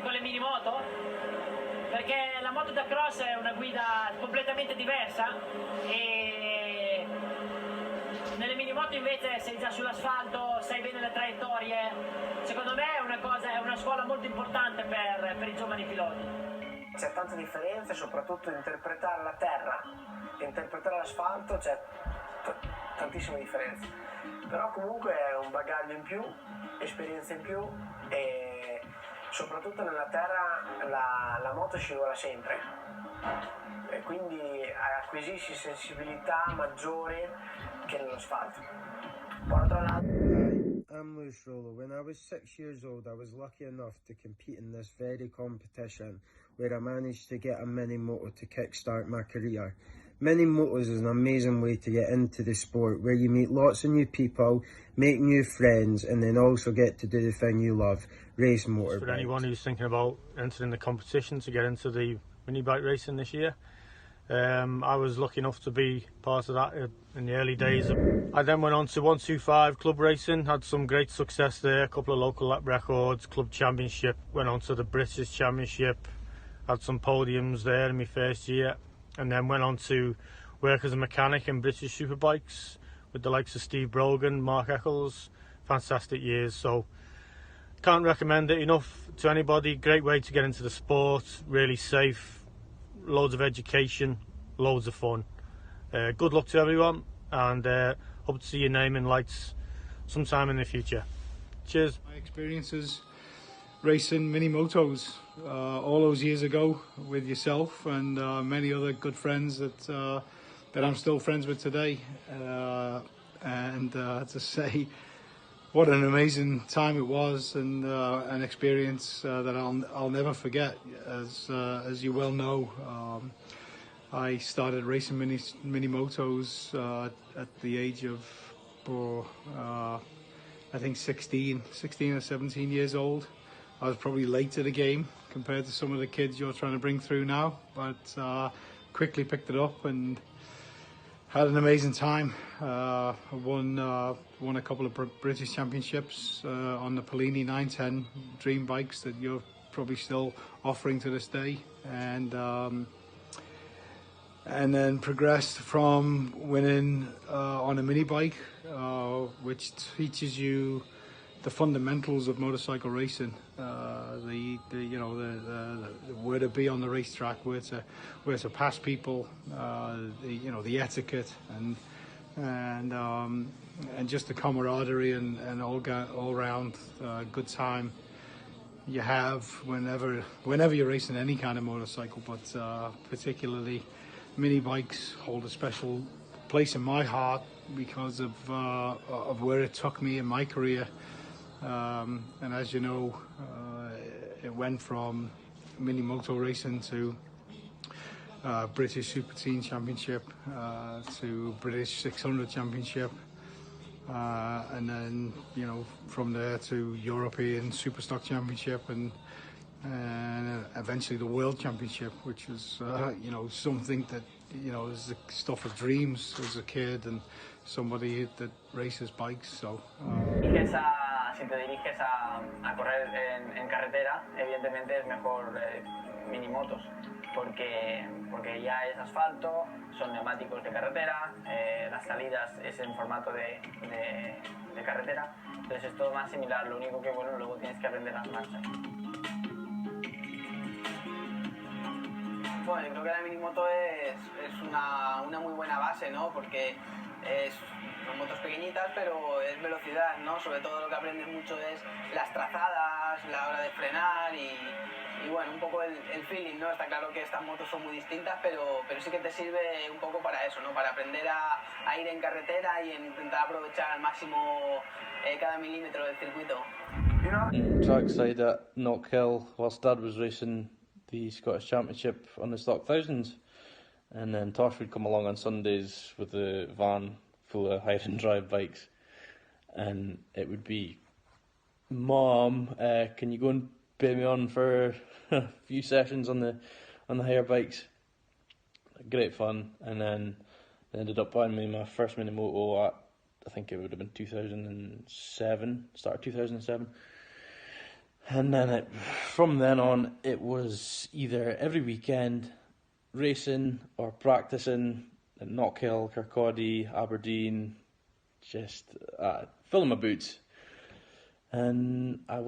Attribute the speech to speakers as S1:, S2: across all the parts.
S1: con le mini moto, perché la moto da cross è una guida completamente diversa e nelle mini moto invece sei già sull'asfalto, sai bene le traiettorie. Secondo me è una scuola molto importante per i giovani piloti.
S2: C'è tanta differenza, soprattutto interpretare la terra e interpretare l'asfalto, c'è tantissime differenze. Però comunque è un bagaglio in più, esperienza in più e soprattutto nella terra la moto scivola sempre e quindi acquisisci sensibilità maggiore che nell'asfalto. Poi tra l'altro...
S3: I'm Lewis Rollo. When I was 6 years old, I was lucky enough to compete in this very competition where I managed to get a mini moto to kickstart my career. Mini motos is an amazing way to get into the sport where you meet lots of new people, make new friends, and then also get to do the thing you love, race motorbikes.
S4: For anyone who's thinking about entering the competition to get into the mini bike racing this year, I was lucky enough to be part of that in the early days. I then went on to 125 club racing, had some great success there, a couple of local lap records, club championship, went on to the British Championship, had some podiums there in my first year, and then went on to work as a mechanic in British Superbikes with the likes of Steve Brogan, Mark Eccles. Fantastic years, so can't recommend it enough to anybody. Great way to get into the sport, really safe, loads of education, loads of fun. Good luck to everyone, and hope to see your name in lights sometime in the future. Cheers.
S5: My experiences racing mini motos all those years ago with yourself and many other good friends that I'm still friends with today, and to say what an amazing time it was, and an experience that I'll never forget. As you well know, I started racing mini motos at the age of I think 16 or 17 years old. I was probably late to the game compared to some of the kids you're trying to bring through now, but quickly picked it up and had an amazing time. Won a couple of British championships on the Polini 910 Dream bikes that you're probably still offering to this day, and then progressed from winning on a mini bike, which teaches you the fundamentals of motorcycle racing, the where to be on the racetrack, where to pass people, the etiquette and just the camaraderie and all round good time you have whenever you're racing any kind of motorcycle, but particularly mini bikes hold a special place in my heart because of where it took me in my career. And as you know, it went from mini moto racing to British Super Teen Championship, to British 600 Championship, and then from there to European Superstock Championship, and eventually the World Championship, which is something that is the stuff of dreams as a kid and somebody that races bikes. So.
S6: Si te diriges a correr en carretera, evidentemente es mejor mini motos, porque ya es asfalto, son neumáticos de carretera, las salidas es en formato de carretera, entonces es todo más similar, lo único que luego tienes que aprender las marchas. Bueno, yo creo que la minimoto es una muy buena base, ¿no? Porque son motos pequeñitas, pero es velocidad, ¿no? Sobre todo lo que aprendes mucho es las trazadas, la hora de frenar y bueno, un poco el feeling, ¿no? Está claro que estas motos son muy distintas, pero sí que te sirve un poco para eso, ¿no? Para aprender a ir en carretera y intentar aprovechar al máximo cada milímetro del circuito.
S7: Trackside at Knockhill, whilst Dad was racing the Scottish Championship on the Stock Thousands, and then Tosh would come along on Sundays with the van full of hire and drive bikes, and it would be, Mom, can you go and pay me on for a few sessions on the hire bikes? Great fun. And then they ended up buying me my first mini moto at, I think it would have been 2007, start of 2007. And then it from then on, it was either every weekend racing or practicing at Knockhill, Kirkcaldy, Aberdeen, just filling my boots. And I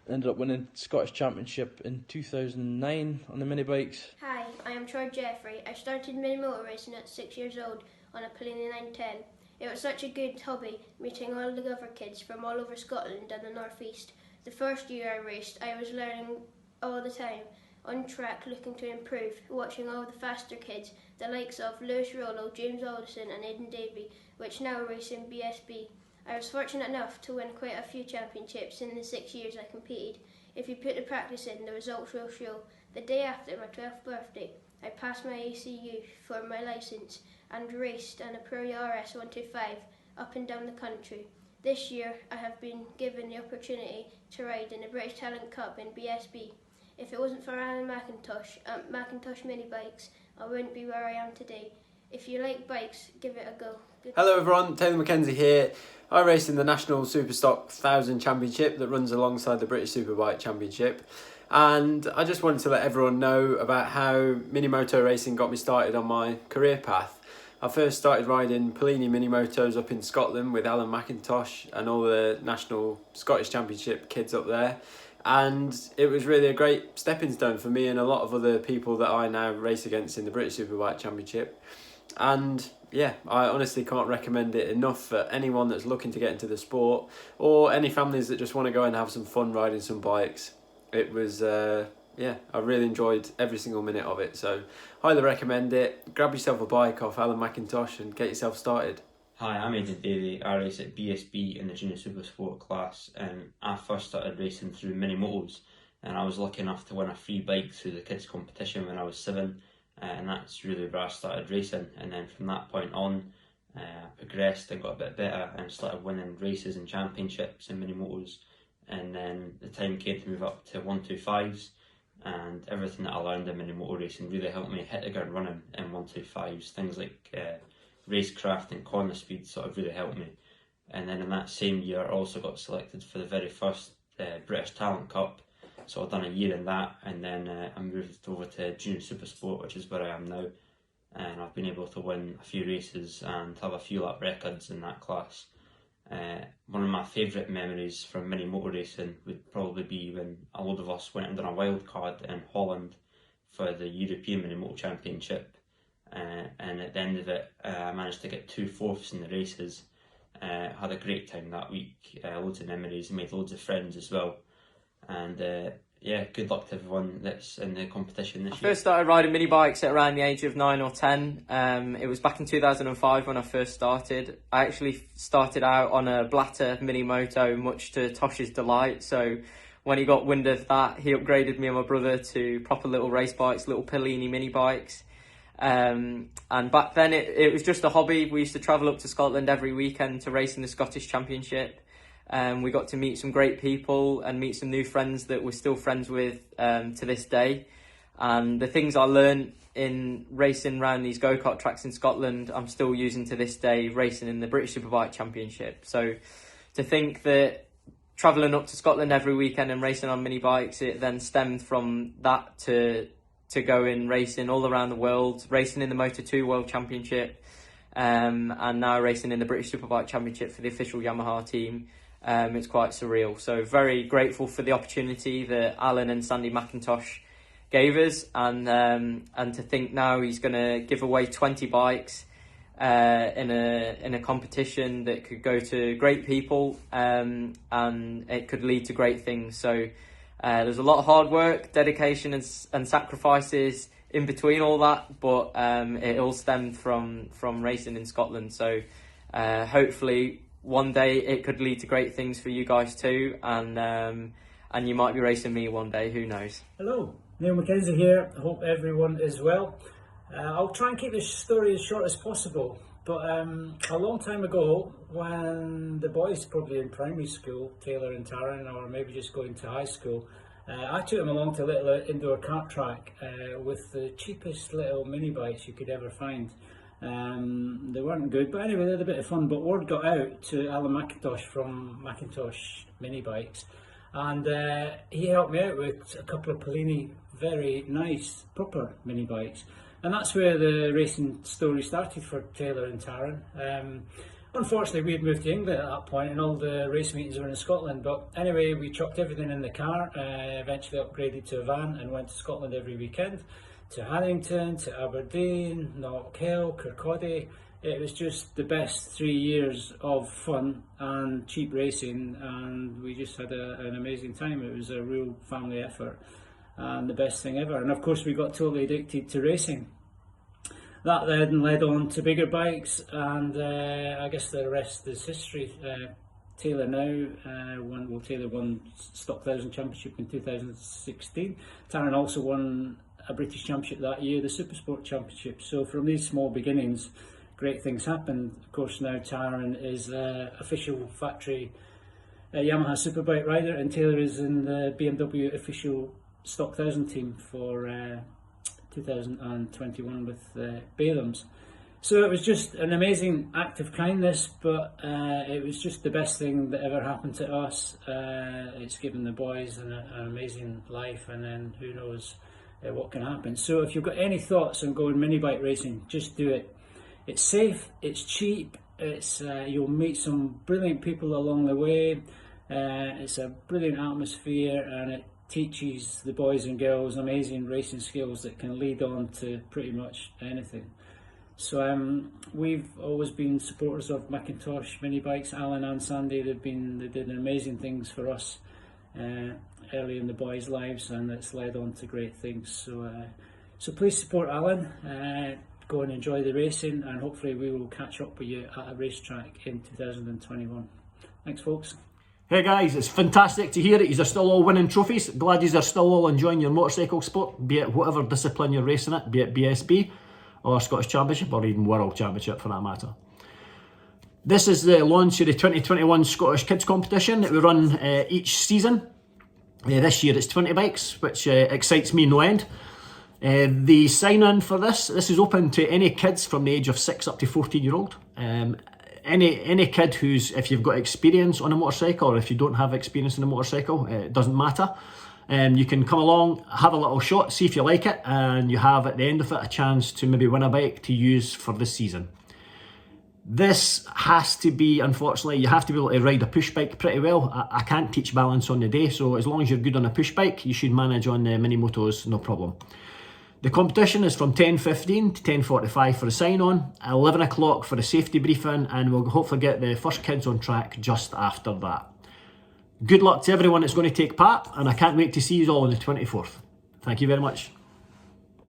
S7: ended up winning Scottish Championship in 2009 on the mini bikes.
S8: Hi, I am Troy Jeffrey. I started mini motor racing at 6 years old on a Pallini 910. It was such a good hobby, meeting all the other kids from all over Scotland and the North East. The first year I raced, I was learning all the time, on track looking to improve, watching all the faster kids, the likes of Lewis Rollo, James Alderson and Aidan Davey, which now race in BSB. I was fortunate enough to win quite a few championships in the 6 years I competed. If you put the practice in, the results will show. The day after my 12th birthday, I passed my ACU for my licence and raced an Aprilia RS 125 up and down the country. This year I have been given the opportunity to ride in the British Talent Cup in BSB. If it wasn't for Alan McIntosh at McIntosh Mini Bikes, I wouldn't be where I am today. If you like bikes, give it a go.
S9: Hello everyone, Taylor McKenzie here. I race in the National Superstock 1000 Championship that runs alongside the British Superbike Championship. And I just wanted to let everyone know about how mini moto racing got me started on my career path. I first started riding Pallini mini motos up in Scotland with Alan McIntosh and all the National Scottish Championship kids up there. And it was really a great stepping stone for me and a lot of other people that I now race against in the British Superbike Championship. And yeah, I honestly can't recommend it enough for anyone that's looking to get into the sport or any families that just want to go and have some fun riding some bikes. It was, yeah, I really enjoyed every single minute of it. So highly recommend it. Grab yourself a bike off Alan McIntosh and get yourself started.
S10: Hi, I'm Aidan Davey. I race at BSB in the Junior Super Sport class, and I first started racing through mini motos, and I was lucky enough to win a free bike through the kids competition when I was 7, and that's really where I started racing. And then from that point on, I progressed and got a bit better and started winning races and championships in mini motos, and then the time came to move up to 125s, and everything that I learned in mini motor racing really helped me hit the ground running in 125s. Things like racecraft and corner speed sort of really helped me. And then in that same year I also got selected for the very first British Talent Cup, so I've done a year in that, and then I moved over to Junior Super Sport, which is where I am now, and I've been able to win a few races and have a few lap records in that class. One of my favourite memories from mini motor racing would probably be when a load of us went and done a wild card in Holland for the European Mini Moto Championship. And at the end of it, I managed to get 2 fourths in the races. Had a great time that week, loads of memories, made loads of friends as well. And yeah, good luck to everyone that's in the competition this year.
S11: I first started riding mini bikes at around the age of 9 or 10. It was back in 2005 when I first started. I actually started out on a Blatter mini moto, much to Tosh's delight. So when he got wind of that, he upgraded me and my brother to proper little race bikes, little Pallini mini bikes. And back then it was just a hobby. We used to travel up to Scotland every weekend to race in the Scottish Championship. We got to meet some great people and meet some new friends that we're still friends with to this day. And the things I learned in racing around these go-kart tracks in Scotland, I'm still using to this day racing in the British Superbike Championship. So to think that travelling up to Scotland every weekend and racing on mini bikes, it then stemmed from that to going racing all around the world, racing in the Moto2 World Championship, and now racing in the British Superbike Championship for the official Yamaha team. It's quite surreal. So very grateful for the opportunity that Alan and Sandy McIntosh gave us, and to think now he's going to give away 20 bikes in a competition that could go to great people, and it could lead to great things. So there's a lot of hard work, dedication and sacrifices in between all that, but it all stemmed from racing in Scotland. So hopefully one day it could lead to great things for you guys too, and you might be racing me one day, who knows.
S12: Hello, Neil McKenzie here. I hope everyone is well. I'll try and keep this story as short as possible, but a long time ago, when the boys probably in primary school, Taylor and Taryn, or maybe just going to high school, I took them along to a little indoor kart track with the cheapest little mini bikes you could ever find. They weren't good, but anyway, they had a bit of fun. But word got out to Alan McIntosh from McIntosh Mini Bikes, and he helped me out with a couple of Polini very nice proper mini bikes, and that's where the racing story started for Taylor and Taran. Unfortunately, we had moved to England at that point and all the race meetings were in Scotland, but anyway, we chucked everything in the car, eventually upgraded to a van and went to Scotland every weekend, to Haddington, to Aberdeen, Knockhill, Kirkcaldy. It was just the best 3 years of fun and cheap racing, and we just had an amazing time. It was a real family effort and the best thing ever. And of course we got totally addicted to racing. That then led on to bigger bikes, and I guess the rest is history. Taylor now Taylor won Stock 1000 Championship in 2016. Taran also won a British Championship that year, the Supersport Championship. So from these small beginnings, great things happened. Of course, now Taran is official factory Yamaha Superbike rider, and Taylor is in the BMW official Stock 1000 team for 2021 with Bathams. So it was just an amazing act of kindness, but it was just the best thing that ever happened to us. It's given the boys an amazing life, and then who knows what can happen. So if you've got any thoughts on going mini bike racing, just do it. It's safe, it's cheap, it's you'll meet some brilliant people along the way. It's a brilliant atmosphere, and it teaches the boys and girls amazing racing skills that can lead on to pretty much anything. So we've always been supporters of Macintosh mini bikes. Alan and Sandy, they did amazing things for us early in the boys' lives, and it's led on to great things. So please support Alan. Go and enjoy the racing, and hopefully we will catch up with you at a racetrack in 2021. Thanks, folks.
S13: Hey guys, it's fantastic to hear that you're still all winning trophies. Glad you're still all enjoying your motorcycle sport, be it whatever discipline you're racing it, be it BSB or Scottish Championship or even World Championship for that matter. This is the launch of the 2021 Scottish Kids Competition that we run each season. This year it's 20 bikes, which excites me no end. The sign-in for this is open to any kids from the age of 6 up to 14-year-old. Any kid who's, if you've got experience on a motorcycle or if you don't have experience on a motorcycle, it doesn't matter. You can come along, have a little shot, see if you like it, and you have at the end of it a chance to maybe win a bike to use for this season. This has to be, unfortunately, you have to be able to ride a push bike pretty well. I can't teach balance on the day, so as long as you're good on a push bike, you should manage on mini motos, no problem. The competition is from 10:15 to 10:45 for the sign-on, 11 o'clock for the safety briefing, and we'll hopefully get the first kids on track just after that. Good luck to everyone that's going to take part, and I can't wait to see you all on the 24th. Thank you very much.